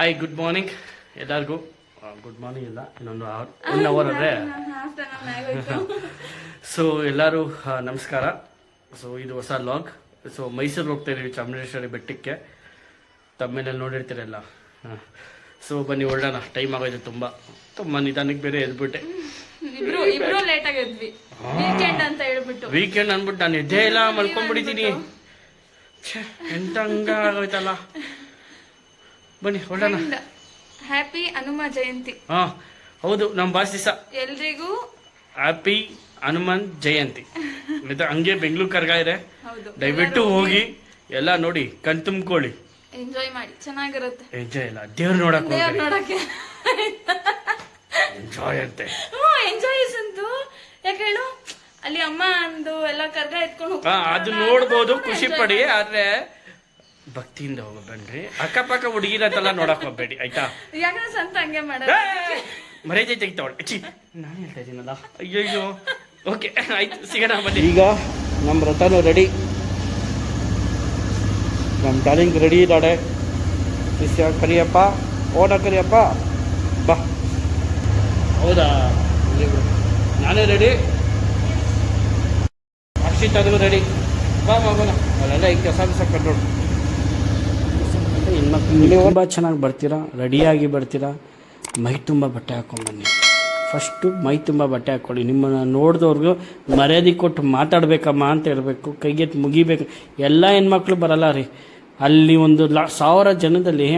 Hi good morning ಎಲ್ಲರಿಗೂ. Good morning ಇಲ್ಲ, ಇನ್ನೊಂದು 1 ಅವರ್ ಆದರೆ. ಸೊ ಎಲ್ಲರೂ ನಮಸ್ಕಾರ. ಸೊ ಇದು ಹೊಸ ಲಾಗ್. ಸೊ ಮೈಸೂರಿಗೆ ಹೋಗ್ತಾ ಇದೀವಿ, ಚಾಮುಂಡೇಶ್ವರಿ ಬೆಟ್ಟಕ್ಕೆ. ತಮ್ಮೇನಲ್ಲಿ ನೋಡಿರ್ತೀರಲ್ಲ. ಸೊ ಬನ್ನಿ ಹೊರಡೋಣ. ಟೈಮ್ ಆಗೋಯ್ತು ತುಂಬ ನಿಧಾನಕ್ಕೆ ಬೇರೆ ಎದ್ಬಿಟ್ಟೆ. ವೀಕೆಂಡ್ ಅಂದ್ಬಿಟ್ಟು ನಾನು ಎದ್ದೇ ಇಲ್ಲ, ಮಲ್ಕೊಂಡ್ಬಿಟ್ಟಿದ್ದೀನಿ. ಎಂತ ಹಂಗ ಆಗೋಯ್ತಲ್ಲ. ಬನ್ನಿ ಹೊರಡೋಣ. ಹ್ಯಾಪಿ ಹನುಮ ಜಯಂತಿ. ಹೌದು, ನಮ್ಮ ಭಾಷೆ ದಿವಸ ಎಲ್ರಿಗೂ ಹ್ಯಾಪಿ ಹನುಮಾನ್ ಜಯಂತಿ. ಹಂಗೆ ಬೆಂಗಳೂರು ಕರ್ಗ ಇದೆ, ದಯವಿಟ್ಟು ಹೋಗಿ ಎಲ್ಲ ನೋಡಿ, ಕಣ್ ತುಂಬ್ಕೊಳ್ಳಿ, ಎಂಜಾಯ್ ಮಾಡಿ, ಚೆನ್ನಾಗಿರುತ್ತೆ. ಎಂಜಾಯ್ ಇಲ್ಲ, ದೇವ್ರು ನೋಡಕ್ಕೆ ಎಂಜಾಯ್ ಅಂತೆ. ಎಂಜಾಯ್ ಅಂತು ಯಾಕೆ ಹೇಳು, ಅಲ್ಲಿ ಅಮ್ಮ ಅಂದು ಎಲ್ಲ ಕರ್ಗ ಎತ್ಕೊಂಡು ಅದು ನೋಡ್ಬೋದು, ಖುಷಿ ಪಡಿ. ಆದ್ರೆ ಭಕ್ತಿಯಿಂದ ಹೋಗ್ಬೇಡ್ರಿ. ಅಕ್ಕಪಕ್ಕ ಹುಡುಗಿರತ್ತಲ್ಲ ನೋಡಕ್ ಹೋಗ್ಬೇಡಿ, ಆಯ್ತಾ? ಯಾಕಂದ್ರೆ ಸಂತ ಹಂಗೆ ಮಾಡ ಮರ್ಯಾದೆ ತೆಗಿತಾವಳಿ. ನಾನು ಹೇಳ್ತಾ ಇದ್ದೀನಲ್ಲ. ಅಯ್ಯೋ ಓಕೆ ಆಯ್ತು, ಸಿಗೋಣ ಬನ್ನಿ. ಈಗ ನಮ್ಮ ರಥನೂ ರೆಡಿ, ನಮ್ಮ ಡಾರ್ಲಿಂಗ್ ರೆಡಿ ಇದ್ದಾಳೆ. ಕರಿಯಪ್ಪ, ಓಡ ಕರಿಯಪ್ಪ, ಬಾ. ಹೌದಾ, ನಾನೇ ರೆಡಿ, ಅಕ್ಷಿತ್ ಅದು ರೆಡಿ. ಬಾ ಮಗೋಣ, ಅಲ್ಲೆಲ್ಲ ಈಗ ಕೆಲಸ ಕಂಡ್ರೋಡು. ತುಂಬ ಚೆನ್ನಾಗಿ ಬರ್ತೀರಾ, ರೆಡಿಯಾಗಿ ಬರ್ತೀರಾ. ಮೈ ತುಂಬ ಬಟ್ಟೆ ಹಾಕ್ಕೊಂಬನ್ನಿ. ಫಸ್ಟು ಮೈ ತುಂಬ ಬಟ್ಟೆ ಹಾಕ್ಕೊಳ್ಳಿ. ನಿಮ್ಮನ್ನು ನೋಡಿದವ್ರಿಗೂ ಮರ್ಯಾದೆ ಕೊಟ್ಟು ಮಾತಾಡಬೇಕಮ್ಮ ಅಂತ ಹೇಳಬೇಕು, ಕೈಗೆತ್ತು ಮುಗಿಬೇಕು. ಎಲ್ಲ ಹೆಣ್ಮಕ್ಳು ಬರಲ್ಲ ರೀ. ಅಲ್ಲಿ ಒಂದು 1000 ಜನದಲ್ಲಿ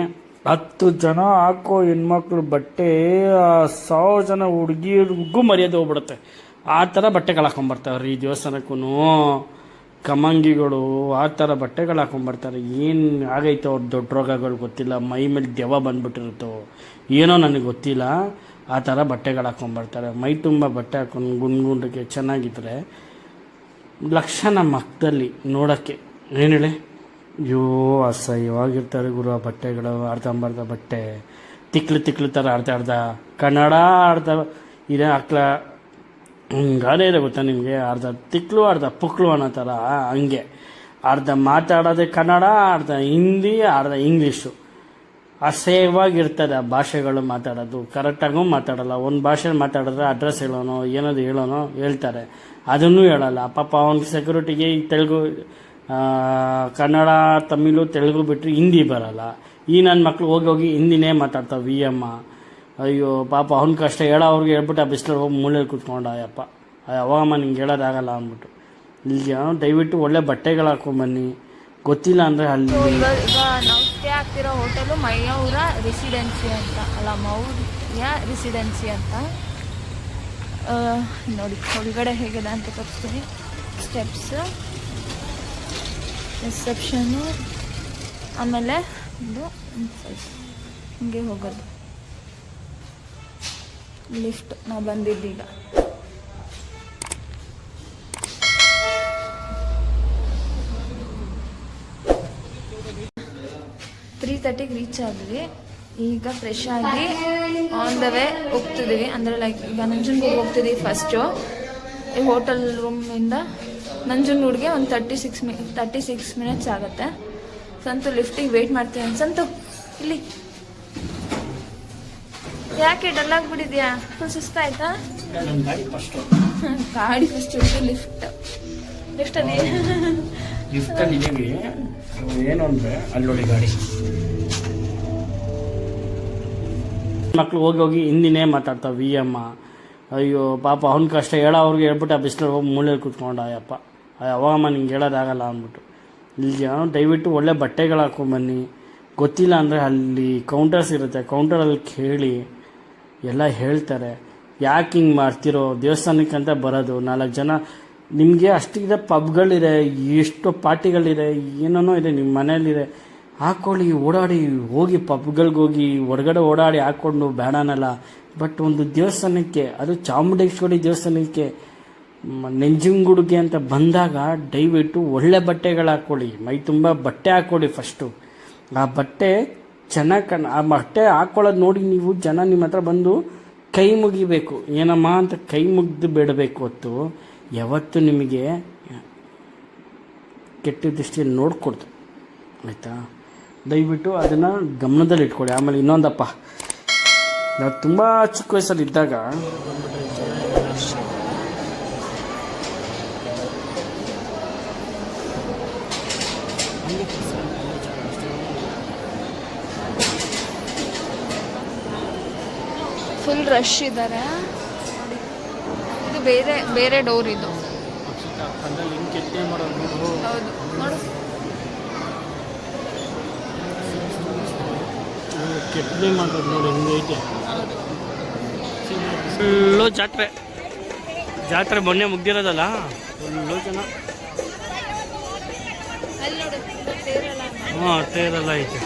10 ಜನ ಹಾಕೋ ಹೆಣ್ಮಕ್ಳು ಬಟ್ಟೆ, 1000 ಜನ ಹುಡುಗಿರಿಗೂ ಮರ್ಯಾದೆ ಹೋಗ್ಬಿಡುತ್ತೆ. ಆ ಥರ ಬಟ್ಟೆಗಳು ಹಾಕೊಂಬರ್ತಾವೆ ರೀ ದೇವಸ್ಥಾನಕ್ಕೂ. ಕಮಂಗಿಗಳು ಆ ಥರ ಬಟ್ಟೆಗಳು ಹಾಕೊಂಬರ್ತಾರೆ. ಏನು ಆಗೈತೋ ಅವ್ರ ದೊಡ್ಡ ರೋಗಗಳು ಗೊತ್ತಿಲ್ಲ, ಮೈ ಮೇಲೆ ದೆವ್ವ ಬಂದ್ಬಿಟ್ಟಿರುತ್ತೋ ಏನೋ ನನಗೆ ಗೊತ್ತಿಲ್ಲ. ಆ ಥರ ಬಟ್ಟೆಗಳು ಹಾಕೊಂಬರ್ತಾರೆ. ಮೈ ತುಂಬ ಬಟ್ಟೆ ಹಾಕೊಂಡು ಗುಂಡ್ಗುಂಡಕ್ಕೆ ಚೆನ್ನಾಗಿದ್ರೆ ಲಕ್ಷಣ ಮಕ್ಕದಲ್ಲಿ ನೋಡೋಕ್ಕೆ ಏನು ಹೇಳಿ. ಅಯ್ಯೋ ಅಸಹ್ಯವಾಗಿರ್ತಾರೆ ಗುರು ಆ ಬಟ್ಟೆಗಳು. ಅರ್ಧಂಬರ್ಧ ಬಟ್ಟೆ, ತಿಕ್ಲು ಥರ ಅರ್ಧ ಕನ್ನಡ, ಅರ್ಧ ಇದೇ ಹಾಕ್ಲ ಗಾದೆ ಇದೆ ಗೊತ್ತಾ ನಿಮಗೆ? ಅರ್ಧ ತಿಕ್ಲು ಅರ್ಧ ಪುಕ್ಲು ಅನ್ನೋ ಥರ. ಹಂಗೆ ಅರ್ಧ ಮಾತಾಡೋದೇ ಕನ್ನಡ, ಅರ್ಧ ಹಿಂದಿ, ಅರ್ಧ ಇಂಗ್ಲೀಷು. ಅಸಹ್ಯವಾಗಿರ್ತದೆ ಆ ಭಾಷೆಗಳು ಮಾತಾಡೋದು. ಕರೆಕ್ಟಾಗೂ ಮಾತಾಡೋಲ್ಲ. ಒಂದು ಭಾಷೆ ಮಾತಾಡಿದ್ರೆ ಅಡ್ರೆಸ್ ಹೇಳೋನೋ ಹೇಳೋನೋ ಹೇಳ್ತಾರೆ, ಅದನ್ನೂ ಹೇಳೋಲ್ಲ. ಪಾಪ ಅವ್ನಿಗೆ ಸೆಕ್ಯೂರಿಟಿಗೆ ಈ ತೆಲುಗು, ಕನ್ನಡ, ತಮಿಳು, ತೆಲುಗು ಬಿಟ್ಟರೆ ಹಿಂದಿ ಬರೋಲ್ಲ. ಈ ನನ್ನ ಮಕ್ಕಳು ಹೋಗಿ ಹಿಂದಿನೇ ಮಾತಾಡ್ತಾವೆ. VM. ಅಯ್ಯೋ ಪಾಪ ಅವ್ನ ಕಷ್ಟ ಅವ್ರಿಗೆ ಹೇಳ್ಬಿಟ್ಟು ಆ ಬಿಸಿಲಲ್ಲಿ ಹೋಗಿ ಮೂಲೆಯಲ್ಲಿ ಕೂತ್ಕೊಂಡ. ಅಯ್ಯಪ್ಪ ಅವಾಗಮ್ಮ ನಿಂಗೆ ಹೇಳೋದಾಗಲ್ಲ ಅಂದ್ಬಿಟ್ಟು. ಈಗ ದಯವಿಟ್ಟು ಒಳ್ಳೆ ಬಟ್ಟೆಗಳು ಹಾಕೊಂಬನ್ನಿ. ಗೊತ್ತಿಲ್ಲ ಅಂದರೆ ಅಲ್ಲಿ ಈಗ ನಾವು ಸ್ಟೇ ಆಗ್ತಿರೋ ಹೋಟೆಲು ಮಯೂರ ರೆಸಿಡೆನ್ಸಿ ಅಂತ, ಅಲ್ಲ ಮೌರ್ಯ ರೆಸಿಡೆನ್ಸಿ ಅಂತ. ನೋಡಿ ಒಳಗಡೆ ಹೇಗಿದೆ ಅಂತ ತೋರಿಸ್ತೀನಿ. ಸ್ಟೆಪ್ಸ್, ರಿಸೆಪ್ಷನ್ನು, ಆಮೇಲೆ ಇದು ಹಿಂಗೆ ಹೋಗೋದು ಲಿಫ್ಟ್. ನಾವು ಬಂದಿದ್ದೀಗ. ತ್ರೀ 30ಗೆ ರೀಚ್ ಆದ್ವಿ. ಈಗ ಫ್ರೆಶ್ ಆಗಿ ಆನ್ ದ ವೇ ಹೋಗ್ತಿದ್ದೀವಿ. ಅಂದರೆ ಲೈಕ್ ಈಗ ನಂಜನಗೂಡಿಗೆ ಹೋಗ್ತಿದ್ದೀವಿ ಫಸ್ಟು. ಈ ಹೋಟೆಲ್ ರೂಮಿಂದ ನಂಜನಗೂಡಿಗೆ ಒಂದು 36 ಮಿನಿಟ್ಸ್ ಆಗುತ್ತೆ. ಸಂತು ಲಿಫ್ಟಿಗೆ ವೆಯ್ಟ್ ಮಾಡ್ತೀನಿ. ಸಂತು ಇಲ್ಲಿ ಯಾಕೆ ಡಲ್ ಆಗಿಬಿಟ್ಟಿದ್ಯಾ? ಫುಲ್ ಸುಸ್ತಾಯ್ತಾ? ಗಾಡಿ ಫಸ್ಟ್ ಲಿಫ್ಟಲ್ಲಿ ಏನು ಅಂದರೆ ಅಲ್ಲೊಳಿ ಗಾಡಿ ಮಕ್ಕಳು ಹೋಗಿ ಹಿಂದಿನೇ ಮಾತಾಡ್ತಾವೆ. VM. ಅಯ್ಯೋ ಪಾಪ ಅವ್ನ ಕಷ್ಟ ಅವ್ರಿಗೆ ಹೇಳ್ಬಿಟ್ಟು ಆ ಬಿಸಿಲಲ್ಲಿ ಹೋಗಿ ಮೂಲೆಯಲ್ಲಿ ಕೂತ್ಕೊಂಡ. ಅಯ್ಯಪ್ಪ ಅವಾಗಮ್ಮ ನಿಂಗೆ ಹೇಳೋದಾಗಲ್ಲ ಅಂದ್ಬಿಟ್ಟು. ಈಗ ದಯವಿಟ್ಟು ಒಳ್ಳೆ ಬಟ್ಟೆಗಳು ಹಾಕೊಂಬನ್ನಿ. ಗೊತ್ತಿಲ್ಲ ಅಂದರೆ ಅಲ್ಲಿ ಕೌಂಟರ್ಸ್ ಇರುತ್ತೆ, ಕೌಂಟರಲ್ಲಿ ಕೇಳಿ ಎಲ್ಲ ಹೇಳ್ತಾರೆ. ಯಾಕೆ ಹಿಂಗೆ ಮಾಡ್ತಿರೋ, ದೇವಸ್ಥಾನಕ್ಕಂತ ಬರೋದು 4 ಜನ. ನಿಮಗೆ ಅಷ್ಟಿದೆ, ಪಬ್ಗಳಿದೆ, ಎಷ್ಟು ಪಾರ್ಟಿಗಳಿದೆ, ಏನೇನೋ ಇದೆ, ನಿಮ್ಮ ಮನೇಲಿದೆ, ಹಾಕ್ಕೊಳ್ಳಿ, ಓಡಾಡಿ ಹೋಗಿ ಪಬ್ಗಳಿಗೆ ಹೋಗಿ ಹೊರಗಡೆ ಓಡಾಡಿ ಹಾಕ್ಕೊಂಡು ಬೇಡನಲ್ಲ. ಬಟ್ ಒಂದು ದೇವಸ್ಥಾನಕ್ಕೆ, ಅದು ಚಾಮುಂಡೇಶ್ವರಿ ದೇವಸ್ಥಾನಕ್ಕೆ, ನಂಜನಗೂಡಿಗೆ ಅಂತ ಬಂದಾಗ ದಯವಿಟ್ಟು ಒಳ್ಳೆ ಬಟ್ಟೆಗಳು ಹಾಕ್ಕೊಳ್ಳಿ. ಮೈ ತುಂಬ ಬಟ್ಟೆ ಹಾಕ್ಕೊಳ್ಳಿ. ಫಸ್ಟು ಆ ಬಟ್ಟೆ ಚೆನ್ನಾಗಿ ಆ ಬಟ್ಟೆ ಹಾಕ್ಕೊಳ್ಳೋದು ನೋಡಿ ನೀವು ಜನ ನಿಮ್ಮ ಹತ್ರ ಬಂದು ಕೈ ಮುಗಿಬೇಕು. ಏನಮ್ಮ ಅಂತ ಕೈ ಮುಗಿದು ಬೇಡಬೇಕು ಹೊತ್ತು ಯಾವತ್ತು ನಿಮಗೆ ಕೆಟ್ಟ ದೃಷ್ಟಿಯಲ್ಲಿ ನೋಡ್ಕೊಡ್ತು, ಆಯಿತಾ? ದಯವಿಟ್ಟು ಅದನ್ನು ಗಮನದಲ್ಲಿ ಇಟ್ಕೊಳ್ಳಿ. ಆಮೇಲೆ ಇನ್ನೊಂದಪ್ಪ, ನಾವು ತುಂಬ ಚಿಕ್ಕ ವಯಸ್ಸಲ್ಲಿ ಇದ್ದಾಗ ಫುಲ್ ರಶ್ ಇದ್ದಾರೆ. ಇದು ಬೇರೆ ಬೇರೆ ಡೋರ್ ಇದು. ಹೌದು ನೋಡು, ಕೆತ್ತನೆ ಮಾಡೋದು ನೋಡಿ ಹೆಂಗೈತೆ. ಫುಲ್ಲು ಜಾತ್ರೆ ಮೊನ್ನೆ ಮುಗ್ದಿರೋದಲ್ಲ, ಫುಲ್ಲು ಜನ. ಹಾಂ, ತೇರೆಲ್ಲ ಐತೆ,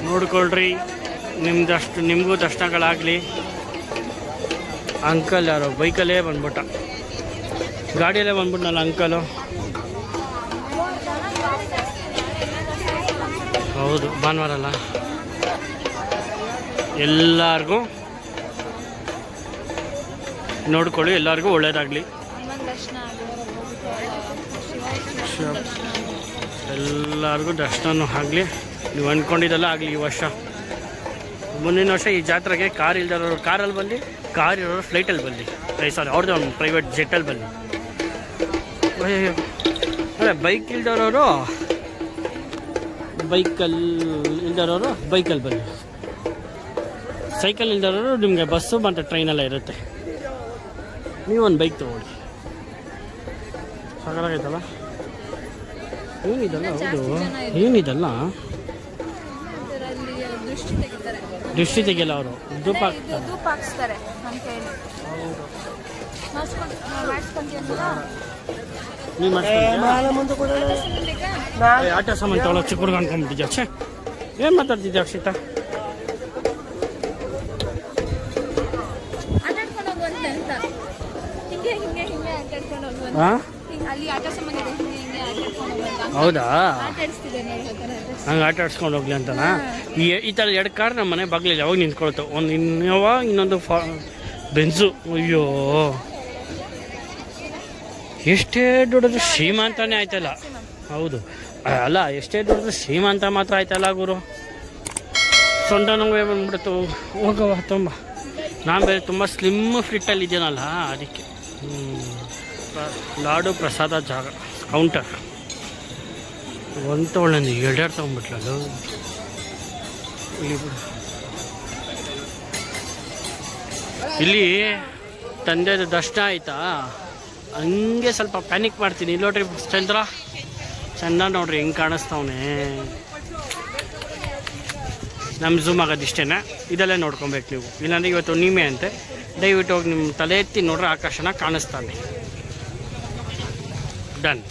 ನೋಡ್ಕೊಳ್ರಿ. ನಿಮಗೂ ದರ್ಶನಗಳಾಗಲಿ. ಅಂಕಲ್ ಯಾರೋ ಬೈಕಲ್ಲೇ ಬಂದ್ಬಿಟ್ಟ, ಗಾಡಿಯಲ್ಲೇ ಬಂದ್ಬಿಟ್ನಲ್ಲ ಅಂಕಲು. ಹೌದು, ಭಾನುವಾರ ಅಲ್ಲ. ಎಲ್ಲರಿಗೂ ನೋಡ್ಕೊಳ್ಳಿ, ಎಲ್ಲರಿಗೂ ಒಳ್ಳೇದಾಗಲಿ. ಎಲ್ಲರಿಗೂ ದರ್ಶನ ಆಗಲಿ. ನೀವು ಅಂದ್ಕೊಂಡಿದ್ದೆಲ್ಲ ಆಗಲಿ ಈ ವರ್ಷ. ಮುಂದಿನ ವರ್ಷ ಈ ಜಾತ್ರೆಗೆ ಕಾರ್ ಇಲ್ದಿರೋರು ಕಾರಲ್ಲಿ ಬರಲಿ, ಕಾರ್ ಇರೋರು ಫ್ಲೈಟಲ್ಲಿ ಬರಲಿ. ಸಾರಿ, ಅವ್ರದ್ದು ಒಂದು ಪ್ರೈವೇಟ್ ಜೆಟ್ಟಲ್ಲಿ ಬರಲಿ. ಅದೇ ಬೈಕ್ ಇಲ್ದಿರೋರು ಬೈಕಲ್ಲಿ ಬರಲಿ. ಸೈಕಲ್ ಇಲ್ದಿರೋರು ನಿಮಗೆ ಬಸ್ಸು ಮತ್ತು ಟ್ರೈನೆಲ್ಲ ಇರುತ್ತೆ. ನೀವೊಂದು ಬೈಕ್ ತೊಗೊಳ್ಳಿ, ಸಾಕಾಗೈತಲ್ಲ. ಏನಿದಲ್ಲ, ಹೌದು ಏನಿದಲ್ಲ, ದೃಷ್ಟಿ ತೆಗಿಯಲ್ಲ ಅವರು, ಧೂಪ ಹಾಕ್ತಾರೆ ನಮ್ಮ ಕೈಯಲ್ಲಿ. ನೀವು ಆಟ ಸಾಮಾನು ತಗೊಳ್ಳೋ ಚಿಕ್ಕ ಹುಡುಗ ಅನ್ಕೊಂಡ್ಬಿಟ್ಟಿದ್ಯಾ. ಛೇ, ಏನು ಮಾತಾಡ್ತಿದ್ಯಾ ಅಕ್ಷಿತಾ? ಹಾಂ, ಹೌದಾ? ಹಂಗೆ ಆಟ ಆಡ್ಸ್ಕೊಂಡು ಹೋಗ್ಲಿ ಅಂತನಾ? ಈ ಥರ 2 ಕಾರ್ ನಮ್ಮ ಮನೆ ಬಾಗಿಲಲ್ಲಿ ಯಾವಾಗ ನಿಂತ್ಕೊಳ್ತು. ಒಂದು ಇನ್ನೋವಾ, ಇನ್ನೊಂದು ಬೆನ್ಸು. ಅಯ್ಯೋ, ಎಷ್ಟೇ ದೊಡ್ಡದು ಶ್ರೀಮಂತನೇ ಆಯ್ತಲ್ಲ. ಹೌದು ಅಲ್ಲ, ಎಷ್ಟೇ ದೊಡ್ಡದು ಶ್ರೀಮಂತ ಮಾತ್ರ ಆಯ್ತಲ್ಲ ಗುರು. ಸೊಂಟ ನೋವೇ ಬಂದ್ಬಿಡ್ತು. ಹೋಗವ ತುಂಬ, ನಾನು ಬೇರೆ ತುಂಬ ಸ್ಲಿಮ್ ಫಿಟ್ಟಲ್ಲಿ ಇದ್ದೀನಲ್ಲ, ಅದಕ್ಕೆ. ಲಾಡು ಪ್ರಸಾದ ಜಾಗ ಕೌಂಟರ್ ಒಂದು ಒಳ್ಳೆ 2 ತೊಗೊಂಡ್ಬಿಟ್ಲಲ್ಲ. ಇಲ್ಲಿ ತಂದೆದು ದರ್ಶನ ಆಯ್ತಾ, ಹಂಗೆ ಸ್ವಲ್ಪ ಪ್ಯಾನಿಕ್ ಮಾಡ್ತೀನಿ. ಇಲ್ಲಿ ನೋಡ್ರಿ ಚಂದ್ರ ಚಂದ ನೋಡ್ರಿ ಹೆಂಗೆ ಕಾಣಿಸ್ತಾವನೆ. ನಮ್ಮ ಝೂಮ್ ಆಗೋದಿಷ್ಟೇ, ಇದೆಲ್ಲ ನೋಡ್ಕೊಬೇಕು ನೀವು. ಇಲ್ಲಾಂದರೆ ಇವತ್ತು ನೀಮೆ ಅಂತೆ, ದಯವಿಟ್ಟು ಹೋಗಿ ನಿಮ್ಮ ತಲೆ ಎತ್ತಿ ನೋಡ್ರಿ, ಆಕಾಶನ ಕಾಣಿಸ್ತಾನೆ. ಡನ್.